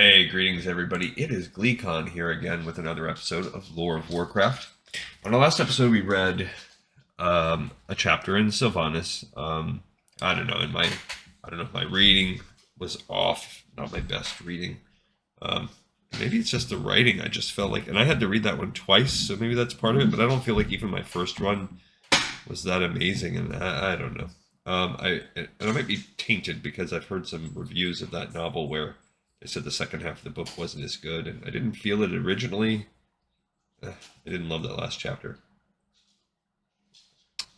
Hey, greetings everybody. It is GleeCon here again with another episode of Lore of Warcraft. On the last episode we read a chapter in Sylvanas. I don't know, I don't know if my reading was off, not my best reading. Um, Maybe it's just the writing. I just felt like, and I had to read that one twice, so maybe that's part of it, but I don't feel like even my first run was that amazing, and I don't know. And I might be tainted because I've heard some reviews of that novel where they said the second half of the book wasn't as good, and I didn't feel it originally. I didn't love that last chapter.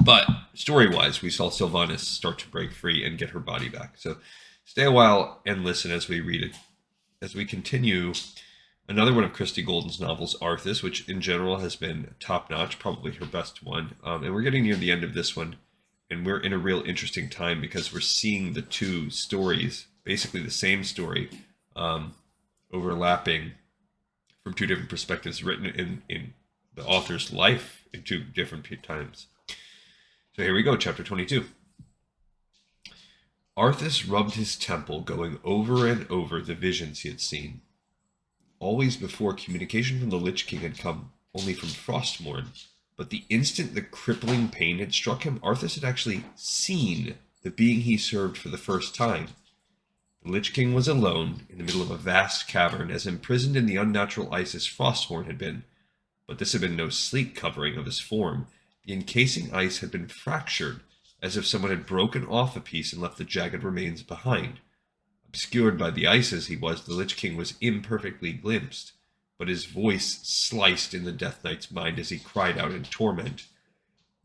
But story-wise, we saw Sylvanas start to break free and get her body back. So stay a while and listen as we read it. As we continue, another one of Christie Golden's novels, Arthas, which in general has been top-notch, probably her best one. And we're getting near the end of this one, and we're in a real interesting time because we're seeing the two stories, basically the same story, overlapping from two different perspectives, written in the author's life in two different times. So here we go, chapter 22. Arthas rubbed his temple, going over and over the visions he had seen. Always before, communication from the Lich King had come only from Frostmourne, but the instant the crippling pain had struck him, Arthas had actually seen the being he served for the first time. The Lich King was alone, in the middle of a vast cavern, as imprisoned in the unnatural ice as Frostmourne had been. But this had been no sleek covering of his form. The encasing ice had been fractured, as if someone had broken off a piece and left the jagged remains behind. Obscured by the ice as he was, the Lich King was imperfectly glimpsed, but his voice sliced in the Death Knight's mind as he cried out in torment.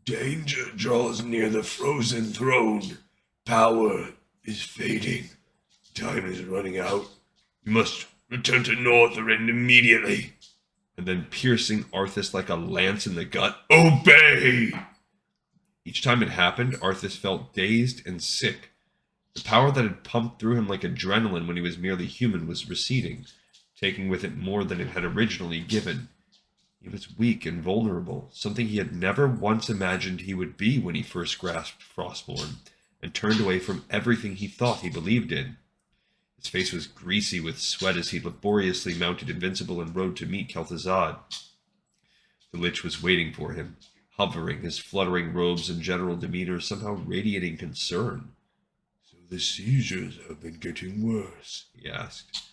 Danger draws near the frozen throne. Power is fading. Time is running out. You must return to Northrend immediately. And then piercing Arthas like a lance in the gut, Obey! Each time it happened, Arthas felt dazed and sick. The power that had pumped through him like adrenaline when he was merely human was receding, taking with it more than it had originally given. He was weak and vulnerable, something he had never once imagined he would be when he first grasped Frostmourne, and turned away from everything he thought he believed in. His face was greasy with sweat as he laboriously mounted Invincible and rode to meet Kel'Thuzad. The Lich was waiting for him, hovering, his fluttering robes and general demeanor somehow radiating concern. So the seizures have been getting worse, he asked.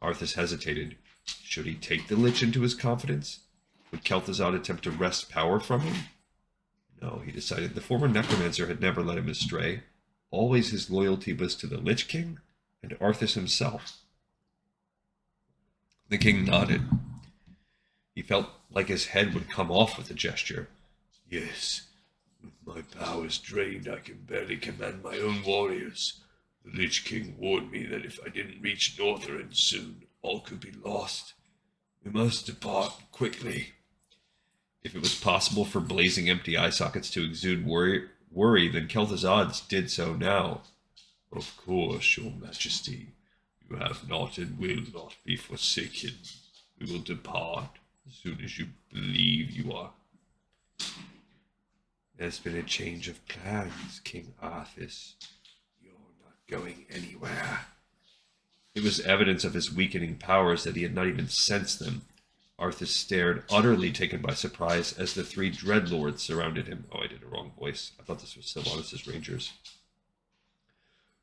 Arthas hesitated. Should he take the Lich into his confidence? Would Kel'Thuzad attempt to wrest power from him? No, he decided. The former necromancer had never led him astray. Always his loyalty was to the Lich King and Arthas himself. The king nodded. He felt like his head would come off with the gesture. Yes, with my powers drained, I can barely command my own warriors. The Lich King warned me that if I didn't reach Northrend soon, all could be lost. We must depart quickly. If it was possible for blazing empty eye sockets to exude worry, then Kel'Thuzad did so now. Of course, your majesty. You have not and will not be forsaken. We will depart as soon as you believe you are. There's been a change of plans, King Arthas. You're not going anywhere. It was evidence of his weakening powers that he had not even sensed them. Arthas stared, utterly taken by surprise, as the three Dreadlords surrounded him. Oh, I did a wrong voice. I thought this was Sylvanas' Rangers.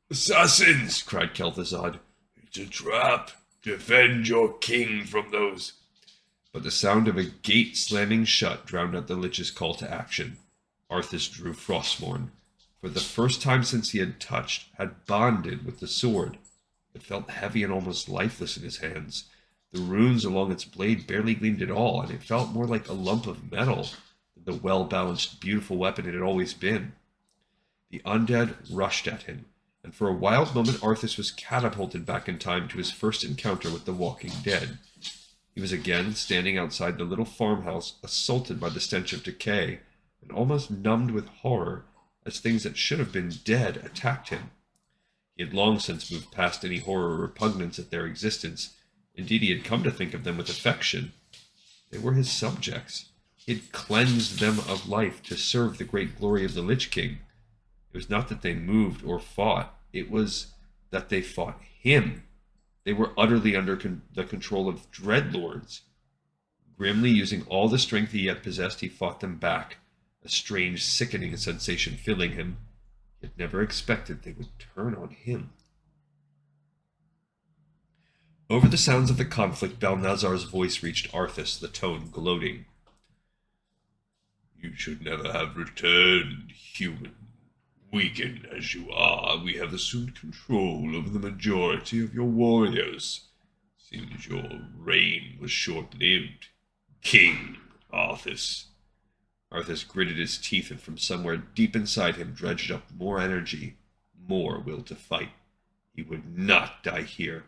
Assassins! Cried Kel'Thuzad. It's a trap. Defend your king from those. But the sound of a gate slamming shut drowned out the Lich's call to action. Arthas drew Frostmourne. For the first time since he had touched, had bonded with the sword. It felt heavy and almost lifeless in his hands. The runes along its blade barely gleamed at all, and it felt more like a lump of metal than the well-balanced, beautiful weapon it had always been. The undead rushed at him, and for a wild moment Arthas was catapulted back in time to his first encounter with the walking dead. He was again standing outside the little farmhouse, assaulted by the stench of decay, and almost numbed with horror as things that should have been dead attacked him. He had long since moved past any horror or repugnance at their existence. Indeed, he had come to think of them with affection. They were his subjects. He had cleansed them of life to serve the great glory of the Lich King. It was not that they moved or fought. It was that they fought him. They were utterly under the control of dreadlords. Grimly using all the strength he yet possessed, he fought them back, a strange, sickening sensation filling him. He had never expected they would turn on him. Over the sounds of the conflict, Balnazar's voice reached Arthas, the tone gloating. You should never have returned, human. Weakened as you are, we have assumed control over the majority of your warriors. Seems your reign was short-lived. King Arthas. Arthas gritted his teeth, and from somewhere deep inside him dredged up more energy, more will to fight. He would not die here.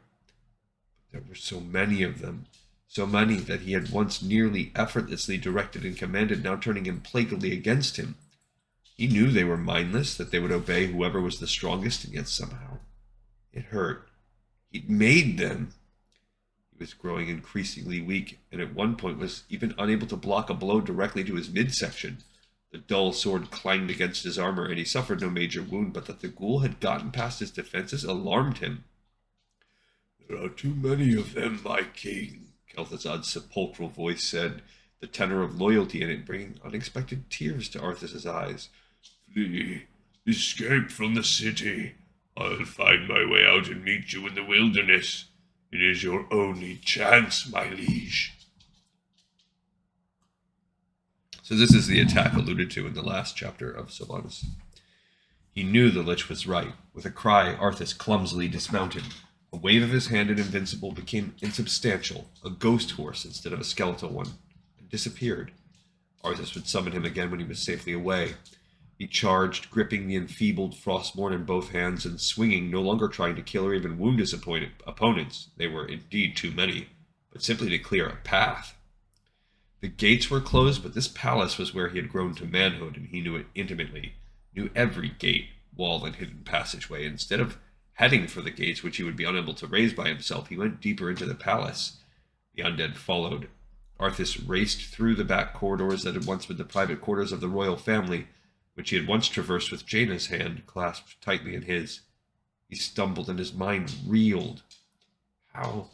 But there were so many of them, so many that he had once nearly effortlessly directed and commanded, now turning implacably against him. He knew they were mindless, that they would obey whoever was the strongest, and yet somehow it hurt. He'd made them. He was growing increasingly weak, and at one point was even unable to block a blow directly to his midsection. The dull sword clanged against his armor, and he suffered no major wound, but that the ghoul had gotten past his defenses alarmed him. There are too many of them, my king, Kel'Thuzad's sepulchral voice said, the tenor of loyalty in it bringing unexpected tears to Arthas's eyes. Flee, escape from the city. I'll find my way out and meet you in the wilderness. It is your only chance, my liege. So this is the attack alluded to in the last chapter of Sylvanas. He knew the Lich was right. With a cry, Arthas clumsily dismounted. A wave of his hand and Invincible became insubstantial, a ghost horse instead of a skeletal one, and disappeared. Arthas would summon him again when he was safely away. He charged, gripping the enfeebled Frostmourne in both hands and swinging, no longer trying to kill or even wound his opponents. They were indeed too many, but simply to clear a path. The gates were closed, but this palace was where he had grown to manhood, and he knew it intimately, knew every gate, wall, and hidden passageway. Instead of heading for the gates, which he would be unable to raise by himself, he went deeper into the palace. The undead followed. Arthas raced through the back corridors that had once been the private quarters of the royal family, which he had once traversed with Jaina's hand clasped tightly in his. He stumbled and his mind reeled. How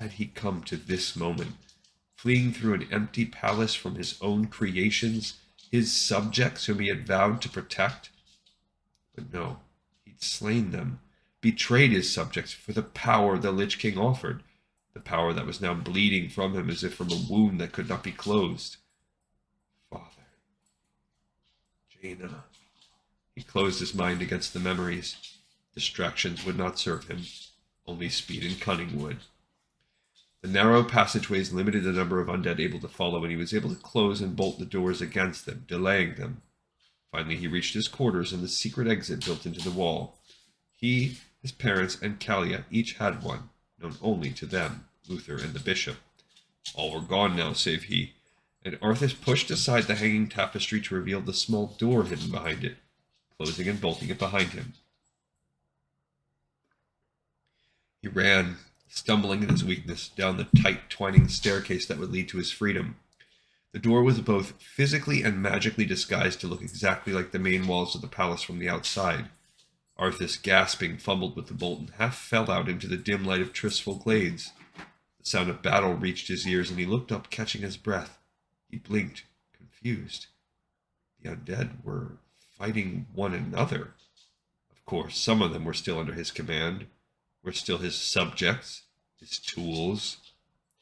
had he come to this moment? Fleeing through an empty palace from his own creations, his subjects whom he had vowed to protect? But no, he'd slain them, betrayed his subjects for the power the Lich King offered, the power that was now bleeding from him as if from a wound that could not be closed. Father. Jaina. He closed his mind against the memories. Distractions would not serve him. Only speed and cunning would. The narrow passageways limited the number of undead able to follow, and he was able to close and bolt the doors against them, delaying them. Finally, he reached his quarters and the secret exit built into the wall. He, his parents, and Kalia each had one, known only to them, Luther and the bishop. All were gone now, save he, and Arthas pushed aside the hanging tapestry to reveal the small door hidden behind it, closing and bolting it behind him. He ran, stumbling in his weakness, down the tight, twining staircase that would lead to his freedom. The door was both physically and magically disguised to look exactly like the main walls of the palace from the outside. Arthas, gasping, fumbled with the bolt and half fell out into the dim light of Tristful glades. The sound of battle reached his ears, and he looked up, catching his breath. He blinked, confused. The undead were fighting one another. Of course, some of them were still under his command, were still his subjects, his tools,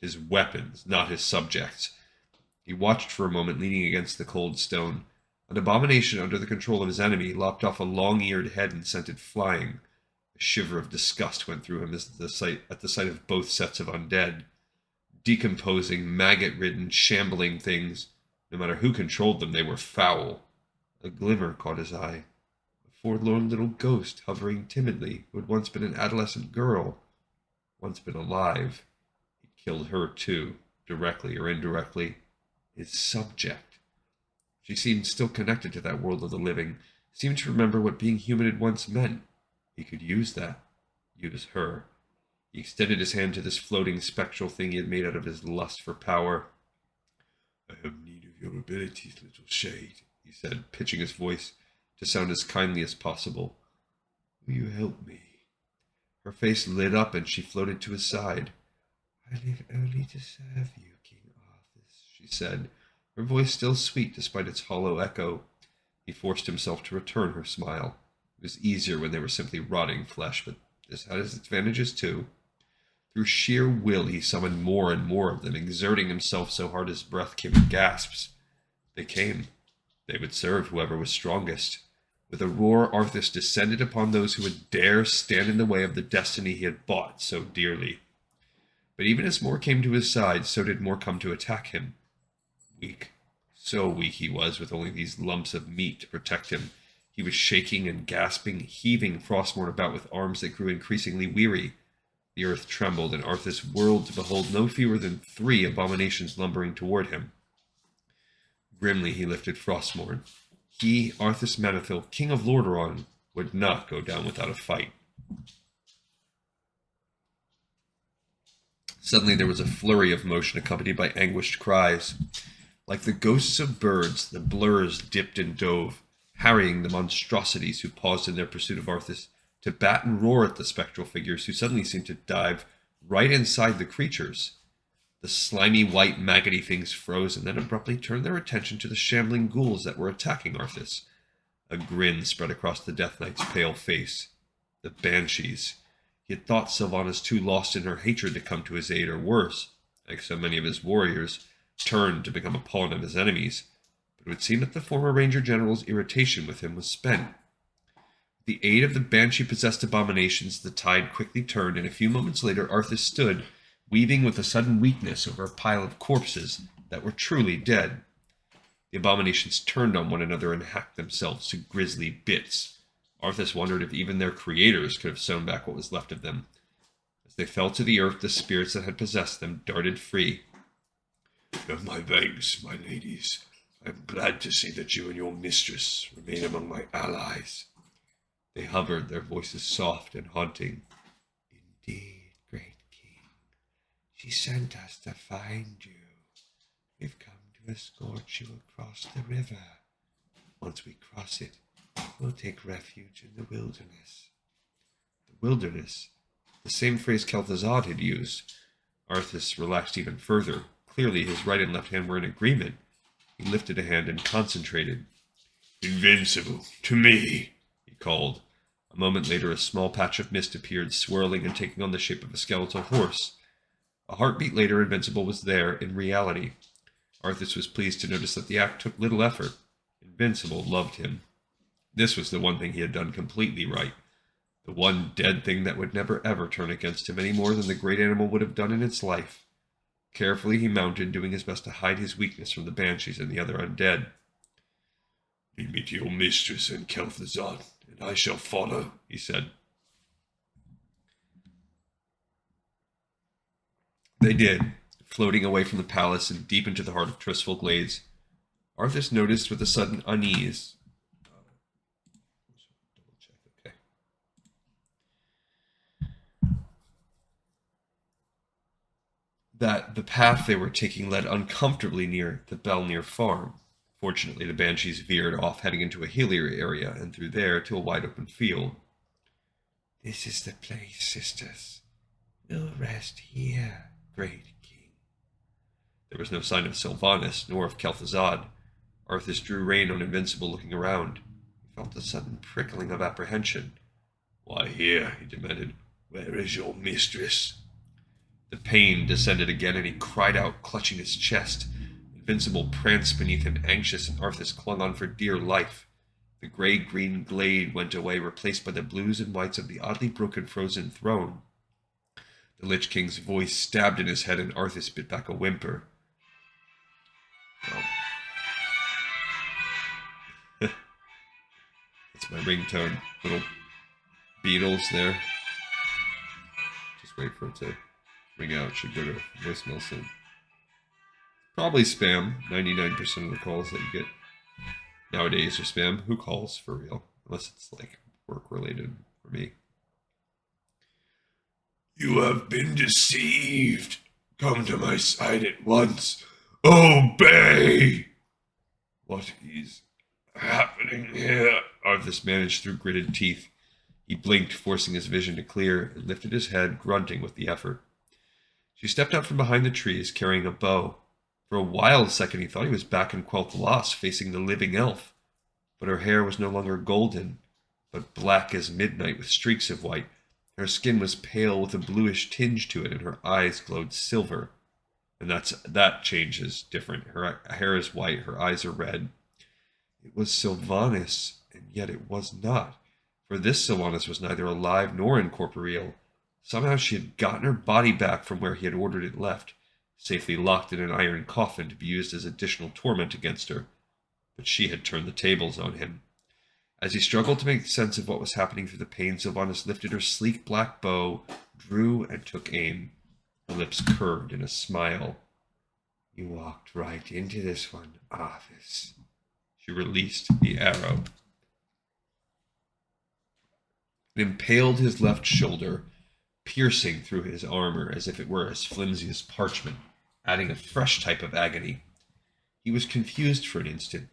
his weapons, not his subjects. He watched for a moment, leaning against the cold stone. An abomination under the control of his enemy lopped off a long-eared head and sent it flying. A shiver of disgust went through him at the sight of both sets of undead. Decomposing, maggot-ridden, shambling things. No matter who controlled them, they were foul. A glimmer caught his eye. A forlorn little ghost hovering timidly, who had once been an adolescent girl, once been alive. He killed her too, directly or indirectly. His subject. She seemed still connected to that world of the living, seemed to remember what being human had once meant. He could use that. Use her. He extended his hand to this floating spectral thing he had made out of his lust for power. I have need of your abilities, little shade, he said, pitching his voice to sound as kindly as possible. Will you help me? Her face lit up and she floated to his side. "I live only to serve you, King Arthas," she said, her voice still sweet despite its hollow echo. He forced himself to return her smile. It was easier when they were simply rotting flesh, but this had its advantages too. Through sheer will, he summoned more and more of them, exerting himself so hard his breath came in gasps. They came. They would serve whoever was strongest. With a roar, Arthas descended upon those who would dare stand in the way of the destiny he had bought so dearly. But even as more came to his side, so did more come to attack him. Weak. So weak he was, with only these lumps of meat to protect him. He was shaking and gasping, heaving Frostmourne about with arms that grew increasingly weary. The earth trembled, and Arthas whirled to behold no fewer than 3 abominations lumbering toward him. Grimly he lifted Frostmourne. He, Arthas Manethil, King of Lordaeron, would not go down without a fight. Suddenly there was a flurry of motion accompanied by anguished cries. Like the ghosts of birds, the blurs dipped and dove, harrying the monstrosities who paused in their pursuit of Arthas to bat and roar at the spectral figures who suddenly seemed to dive right inside the creatures. The slimy white maggoty things froze and then abruptly turned their attention to the shambling ghouls that were attacking Arthas. A grin spread across the Death Knight's pale face. The Banshees. He had thought Sylvanas too lost in her hatred to come to his aid, or worse, like so many of his warriors, turned to become a pawn of his enemies. But it would seem that the former Ranger General's irritation with him was spent. With the aid of the Banshee-possessed abominations, the tide quickly turned, and a few moments later Arthas stood, weaving with a sudden weakness over a pile of corpses that were truly dead. The abominations turned on one another and hacked themselves to grisly bits. Arthas wondered if even their creators could have sewn back what was left of them. As they fell to the earth, the spirits that had possessed them darted free. My thanks, my ladies. I am glad to see that you and your mistress remain among my allies. They hovered, their voices soft and haunting. Indeed, great king. She sent us to find you. We've come to escort you across the river. Once we cross it, we'll take refuge in the wilderness. The wilderness? The same phrase Kel'Thuzad had used. Arthas relaxed even further. Clearly his right and left hand were in agreement. He lifted a hand and concentrated. Invincible, to me, he called. A moment later a small patch of mist appeared, swirling and taking on the shape of a skeletal horse. A heartbeat later, Invincible was there, in reality. Arthas was pleased to notice that the act took little effort. Invincible loved him. This was the one thing he had done completely right. The one dead thing that would never ever turn against him any more than the great animal would have done in its life. Carefully he mounted, doing his best to hide his weakness from the Banshees and the other undead. Lead me to your mistress and Kel'Thuzad, and I shall follow, he said. They did, floating away from the palace and deep into the heart of Tristful Glades. Arthas noticed with a sudden unease. That the path they were taking led uncomfortably near the Belnir farm. Fortunately, the Banshees veered off, heading into a hillier area, and through there to a wide open field. This is the place, sisters. We'll rest here, great king. There was no sign of Sylvanas, nor of Kel'Thuzad. Arthas drew rein on Invincible, looking around. He felt a sudden prickling of apprehension. Why here? He demanded. Where is your mistress? The pain descended again, and he cried out, clutching his chest. Invincible pranced beneath him, anxious, and Arthas clung on for dear life. The gray-green glade went away, replaced by the blues and whites of the oddly broken frozen throne. The Lich King's voice stabbed in his head, and Arthas bit back a whimper. Oh. That's my ringtone. Little Beatles there. Just wait for it to ring out. Should go to voicemail soon. Probably spam. 99% of the calls that you get nowadays are spam. Who calls for real? Unless it's like work related for me. You have been deceived. Come to my side at once. Obey! What is happening here? Arthas managed through gritted teeth. He blinked, forcing his vision to clear, and lifted his head, grunting with the effort. She stepped out from behind the trees, carrying a bow. For a wild second he thought he was back in Quel'Thalas, facing the living elf. But her hair was no longer golden, but black as midnight with streaks of white. Her skin was pale with a bluish tinge to it, and her eyes glowed silver. And that change is different. Her hair is white, her eyes are red. It was Sylvanas, and yet it was not. For this Sylvanas was neither alive nor incorporeal. Somehow she had gotten her body back from where he had ordered it left, safely locked in an iron coffin to be used as additional torment against her. But she had turned the tables on him. As he struggled to make sense of what was happening through the pain, Sylvanas lifted her sleek black bow, drew, and took aim. Her lips curved in a smile. You walked right into this one, Arthas. She released the arrow. It impaled his left shoulder, piercing through his armor as if it were as flimsy as parchment, adding a fresh type of agony. He was confused for an instant.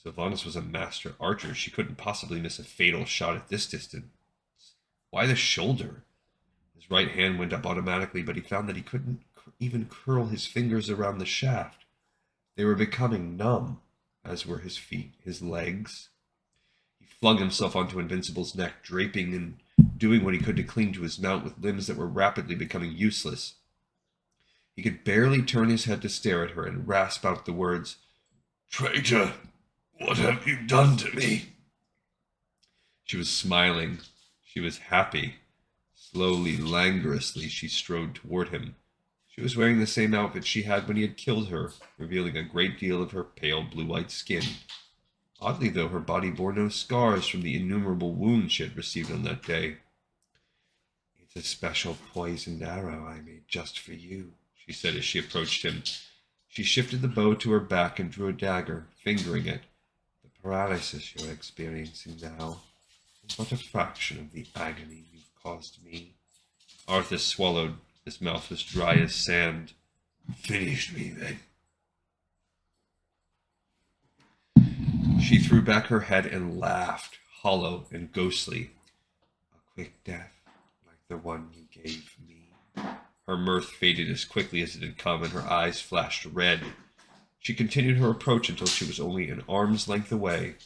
Sylvanas was a master archer. She couldn't possibly miss a fatal shot at this distance. Why the shoulder? His right hand went up automatically, but he found that he couldn't even curl his fingers around the shaft. They were becoming numb, as were his feet, his legs. He flung himself onto Invincible's neck, draping and doing what he could to cling to his mount with limbs that were rapidly becoming useless. He could barely turn his head to stare at her and rasp out the words, "Traitor, what have you done to me?" She was smiling. She was happy. Slowly, languorously, she strode toward him. She was wearing the same outfit she had when he had killed her, revealing a great deal of her pale blue-white skin. Oddly, though, her body bore no scars from the innumerable wounds she had received on that day. It's a special poisoned arrow I made just for you, she said as she approached him. She shifted the bow to her back and drew a dagger, fingering it. The paralysis you're experiencing now is but a fraction of the agony you've caused me. Arthas swallowed. His mouth was dry as sand. "Finish me, then." She threw back her head and laughed, hollow and ghostly. A quick death, like the one you gave me. Her mirth faded as quickly as it had come, and her eyes flashed red. She continued her approach until she was only an arm's length away.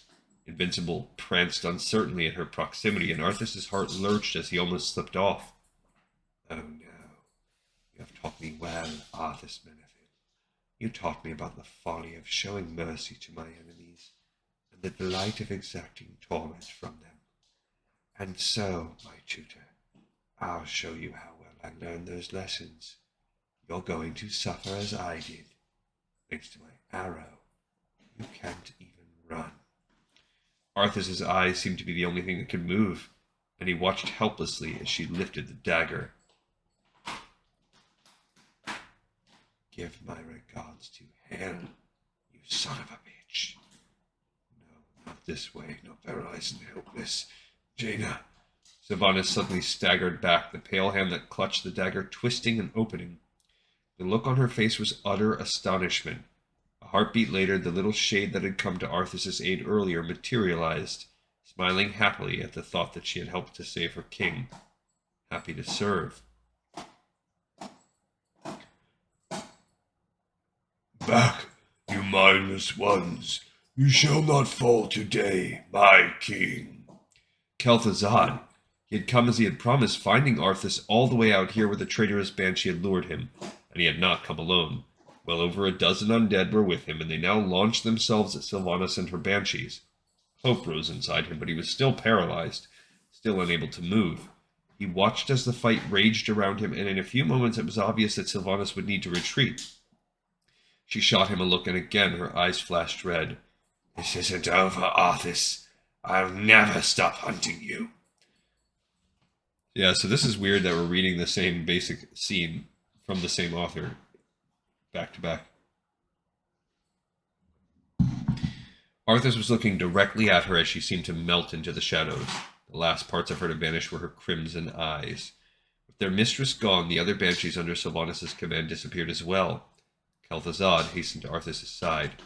Invincible pranced uncertainly at her proximity, and Arthas's heart lurched as he almost slipped off. Oh no, you have taught me well, Arthas Menethil. You taught me about the folly of showing mercy to my enemies, and the delight of exacting torment from them. And so, my tutor, I'll show you how well I learned those lessons. You're going to suffer as I did. Thanks to my arrow, you can't even run. Arthas's eyes seemed to be the only thing that could move, and he watched helplessly as she lifted the dagger. Give my regards to hell, you son of a bitch. No, not this way, not paralyzed and helpless. Jaina. Sylvanas suddenly staggered back, the pale hand that clutched the dagger twisting and opening. The look on her face was utter astonishment. A heartbeat later, the little shade that had come to Arthas's aid earlier materialized, smiling happily at the thought that she had helped to save her king. Happy to serve. "Back, you mindless ones. You shall not fall today, my king." Kel'Thuzad. He had come as he had promised, finding Arthas all the way out here where the traitorous banshee had lured him, and he had not come alone. Well over a dozen undead were with him, and they now launched themselves at Sylvanas and her banshees. Hope rose inside him, but he was still paralyzed, still unable to move. He watched as the fight raged around him, and in a few moments it was obvious that Sylvanas would need to retreat. She shot him a look, and again her eyes flashed red. "This isn't over, Arthas. I'll never stop hunting you." Yeah, so this is weird that we're reading the same basic scene from the same author, back to back. Arthas was looking directly at her as she seemed to melt into the shadows. The last parts of her to vanish were her crimson eyes. With their mistress gone, the other banshees under Sylvanas' command disappeared as well. Kel'Thuzad hastened to Arthas' side.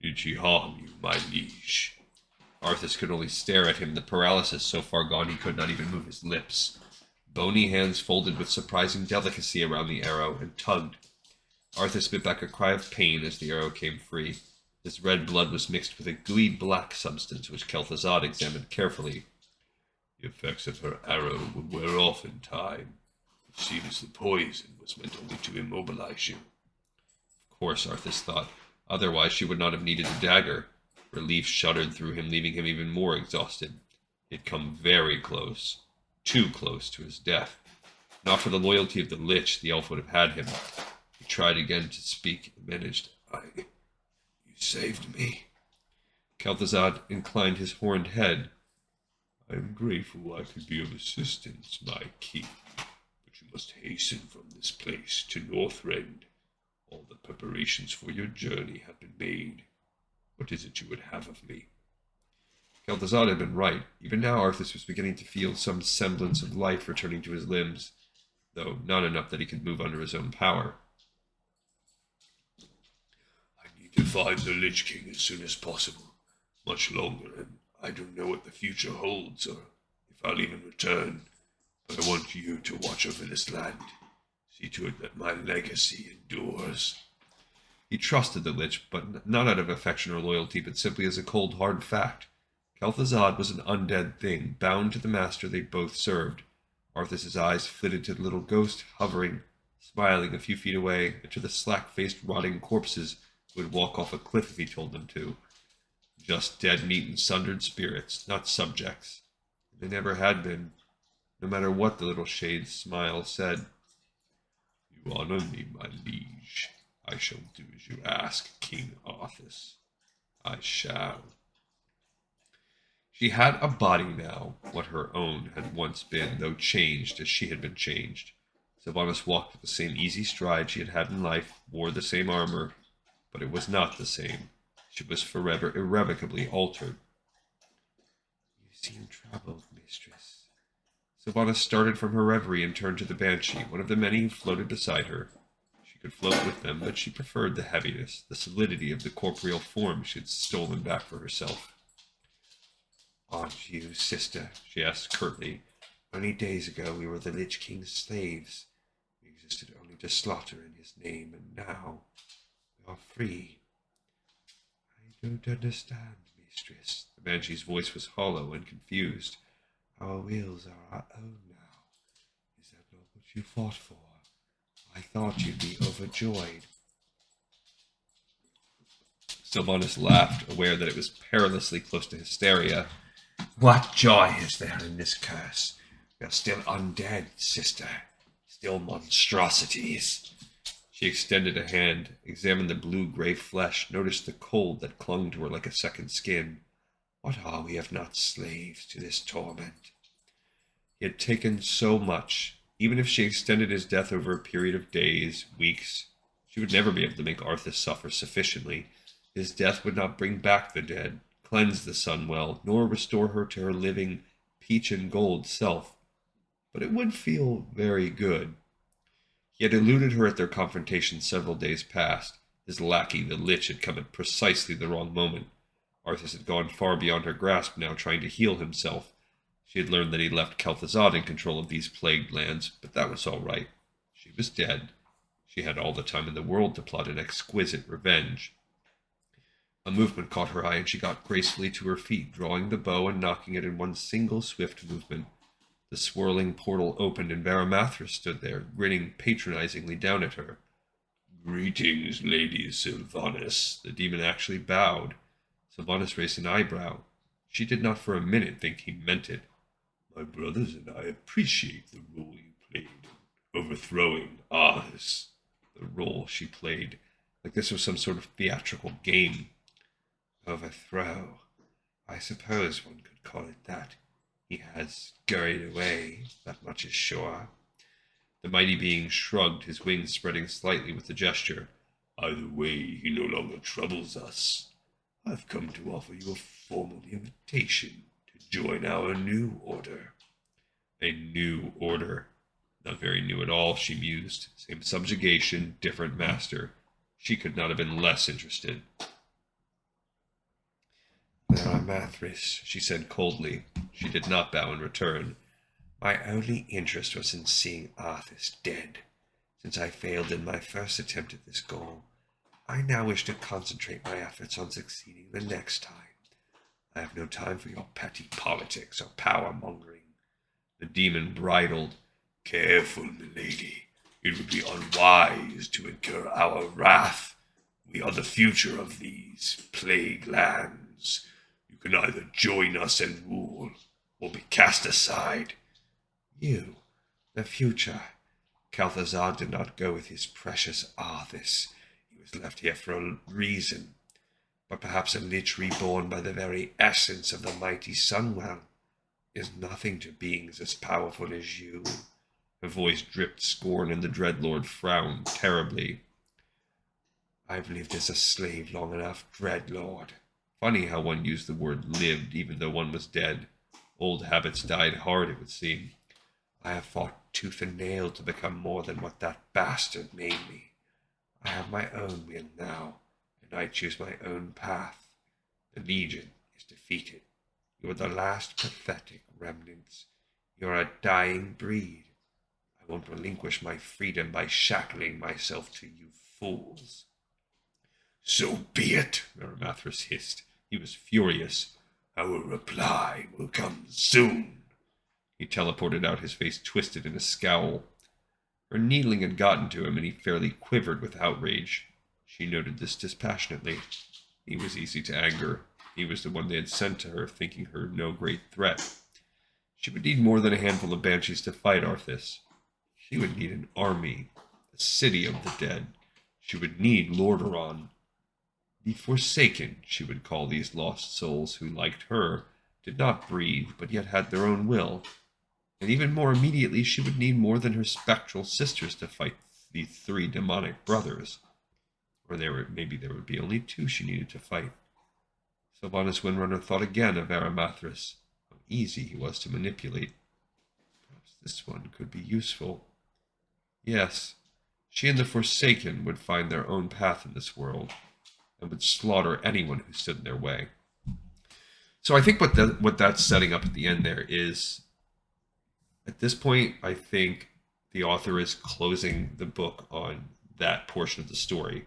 "Did she harm you, my liege?" Arthas could only stare at him, the paralysis so far gone he could not even move his lips. Bony hands folded with surprising delicacy around the arrow and tugged. Arthas spit back a cry of pain as the arrow came free. This red blood was mixed with a gooey black substance which Kel'Thuzad examined carefully. The effects of her arrow would wear off in time. It seems the poison was meant only to immobilize you. Of course, Arthas thought. Otherwise she would not have needed the dagger. Relief shuddered through him, leaving him even more exhausted. He had come very close. Too close to his death. Not for the loyalty of the Lich, the elf would have had him. He tried again to speak and managed. You saved me. Kel'Thuzad inclined his horned head. I am grateful I could be of assistance, my king. But you must hasten from this place to Northrend. All the preparations for your journey have been made. What is it you would have of me? Kel'Thuzad had been right. Even now Arthas was beginning to feel some semblance of life returning to his limbs, though not enough that he could move under his own power. I need to find the Lich King as soon as possible. Much longer, and I don't know what the future holds, or if I'll even return. But I want you to watch over this land. See to it that my legacy endures. He trusted the Lich, but not out of affection or loyalty, but simply as a cold, hard fact. Kel'Thuzad was an undead thing, bound to the master they both served. Arthas's eyes flitted to the little ghost hovering, smiling a few feet away, and to the slack-faced, rotting corpses who would walk off a cliff if he told them to. Just dead meat and sundered spirits, not subjects. They never had been, no matter what the little shade's smile said. You honor me, my liege. I shall do as you ask, King Arthas. I shall. She had a body now, what her own had once been, though changed as she had been changed. Sylvanas walked with the same easy stride she had had in life, wore the same armor, but it was not the same. She was forever irrevocably altered. You seem troubled, mistress. Sylvanas started from her reverie and turned to the Banshee, one of the many who floated beside her. She could float with them, but she preferred the heaviness, the solidity of the corporeal form she had stolen back for herself. Aren't you, sister? She asked curtly. Only days ago we were the Lich King's slaves. We existed only to slaughter in his name, and now we are free. I don't understand, mistress. The Banshee's voice was hollow and confused. Our wills are our own now. Is that not what you fought for? I thought you'd be overjoyed. Sylvanas laughed, aware that it was perilously close to hysteria. What joy is there in this curse? We are still undead, sister. Still monstrosities. She extended a hand, examined the blue-gray flesh, noticed the cold that clung to her like a second skin. What are we if not slaves to this torment? He had taken so much. Even if she extended his death over a period of days, weeks, she would never be able to make Arthas suffer sufficiently. His death would not bring back the dead, cleanse the Sunwell, nor restore her to her living, peach and gold self. But it would feel very good. He had eluded her at their confrontation several days past. His lackey, the Lich, had come at precisely the wrong moment. Arthas had gone far beyond her grasp now, trying to heal himself. She had learned that he left Kel'Thuzad in control of these plagued lands, but that was all right. She was dead. She had all the time in the world to plot an exquisite revenge. A movement caught her eye, and she got gracefully to her feet, drawing the bow and knocking it in one single swift movement. The swirling portal opened, and Varamathra stood there, grinning patronizingly down at her. Greetings, Lady Sylvanas. The demon actually bowed. Sylvanas raised an eyebrow. She did not for a minute think he meant it. My brothers and I appreciate the role you played in overthrowing Arthas. The role she played, like this was some sort of theatrical game. Overthrow. I suppose one could call it that. He has scurried away, that much is sure. The mighty being shrugged, his wings spreading slightly with the gesture. Either way, he no longer troubles us. I've come to offer you a formal invitation to join our new order. A new order. Not very new at all, she mused. Same subjugation, different master. She could not have been less interested. There are Mathris, she said coldly. She did not bow in return. my only interest was in seeing Arthas dead. Since I failed in my first attempt at this goal, I now wish to concentrate my efforts on succeeding the next time. I have no time for your petty politics or power-mongering. The demon bridled. Careful, milady. It would be unwise to incur our wrath. We are the future of these plague lands. You can either join us and rule, or be cast aside. You, the future. Calthazar did not go with his precious Arthas. He was left here for a reason. But perhaps a lich reborn by the very essence of the mighty Sunwell is nothing to beings as powerful as you. Her voice dripped scorn, and the Dreadlord frowned terribly. I've lived as a slave long enough, Dreadlord. Funny how one used the word lived even though one was dead. Old habits died hard, it would seem. I have fought tooth and nail to become more than what that bastard made me. I have my own will now, and I choose my own path. The Legion is defeated. You are the last pathetic remnants. You are a dying breed. I won't relinquish my freedom by shackling myself to you fools. So be it, Merrimathras hissed. He was furious. Our reply will come soon. He teleported out, his face twisted in a scowl. Her needling had gotten to him, and he fairly quivered with outrage. She noted this dispassionately. He was easy to anger. He was the one they had sent to her, thinking her no great threat. She would need more than a handful of banshees to fight Arthas. She would need an army, a city of the dead. She would need Lordaeron. The Forsaken, she would call these lost souls who, liked her, did not breathe, but yet had their own will. And even more immediately, she would need more than her spectral sisters to fight the 3 demonic brothers. Or maybe there would be only 2 she needed to fight. Sylvanas Windrunner thought again of Arimathras, how easy he was to manipulate. Perhaps this one could be useful. Yes, she and the Forsaken would find their own path in this world, and would slaughter anyone who stood in their way. So I think what that's setting up at the end there is, at this point, I think the author is closing the book on that portion of the story,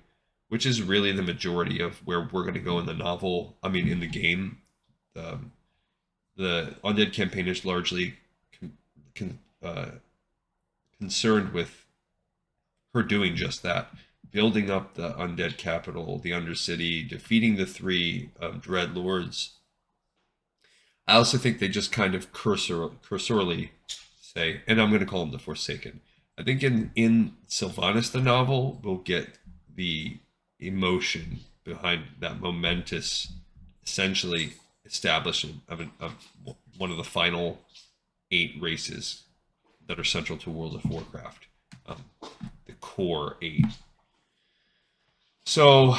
which is really the majority of where we're going to go in the novel. I mean, in the game. The Undead campaign is largely concerned with her doing just that, building up the undead capital, the Undercity, defeating the 3 Dreadlords. I also think they just kind of cursorily say, and I'm going to call them the Forsaken. I think in Sylvanas the novel, we'll get the emotion behind that momentous, essentially establishment of one of the final 8 races that are central to World of Warcraft, the core 8. So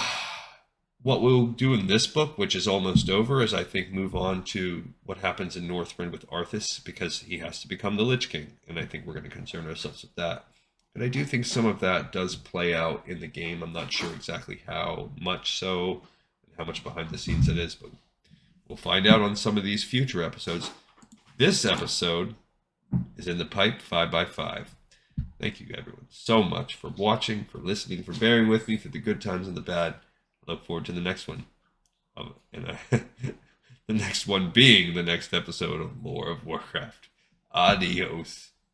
what we'll do in this book, which is almost over, is I think move on to what happens in Northrend with Arthas, because he has to become the Lich King, and I think we're going to concern ourselves with that. And I do think some of that does play out in the game. I'm not sure exactly how much so, and how much behind the scenes it is, but we'll find out on some of these future episodes. This episode is in the pipe 5x5. Thank you everyone so much for watching, for listening, for bearing with me through the good times and the bad. I look forward to the next one. The next one being the next episode of Lore of Warcraft. Adios.